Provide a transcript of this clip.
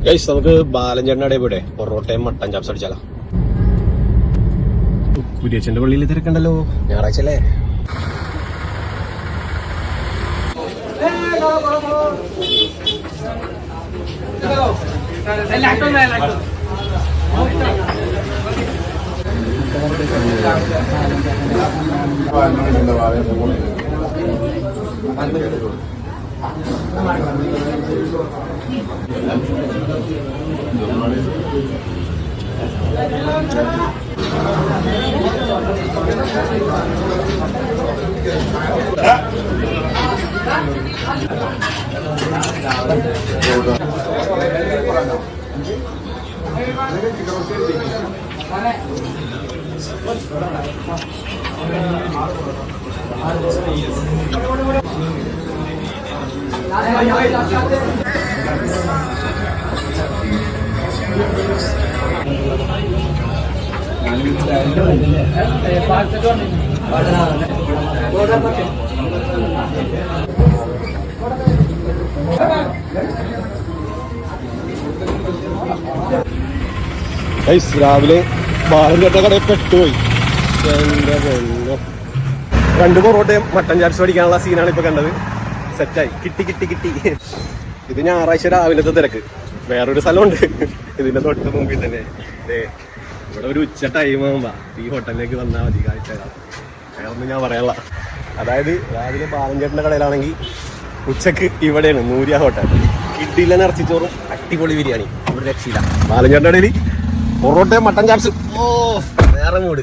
Guys നമുക്ക് ബാലഞ്ചേട്ടൻ്റെ ഇവിടെ പൊറോട്ടയും മട്ടൻ ചാപ്സ് അടിച്ചാലോ. കുര്യച്ചന്റെ പള്ളിയിൽ തിരക്കണ്ടല്ലോ, ഞായറാഴ്ച അല്ലേ. രാവിലെ ബാലഞ്ചേട്ടൻ്റെ കടയിൽ പെട്ടുപോയി. എൻ്റെ പൊന്നോ, 2 പൊറോട്ടയും മട്ടൻ ചാപ്സ് പഠിക്കാനുള്ള സീനാണ് ഇപ്പൊ കണ്ടത്. സെറ്റായി, കിട്ടി. ഇത് ഞായറാഴ്ച രാവിലത്തെ തിരക്ക്. വേറൊരു സ്ഥലമുണ്ട് ഇതിന്റെ തൊട്ട് മുമ്പിൽ തന്നെ. ഇവിടെ ഒരു ഉച്ച ടൈം ആകുമ്പോ ഈ ഹോട്ടലിലേക്ക് വന്നാൽ മതി. കാഴ്ച വേറൊന്നും ഞാൻ പറയാനുള്ള. അതായത് രാവിലെ ബാലഞ്ചേട്ടൻ്റെ കടയിലാണെങ്കിൽ ഉച്ചക്ക് ഇവിടെയാണ് നൂരിയ ഹോട്ടൽ. കിഡിലൻ ഇറച്ചിച്ചോറും അടിപൊളി ബിരിയാണി, ഇവിടെ രക്ഷയില്ല. ബാലഞ്ചേട്ടൻ്റെ കടയിൽ പൊറോട്ടയും മട്ടൻ ചാപ്സ്, വേറെ മൂട്.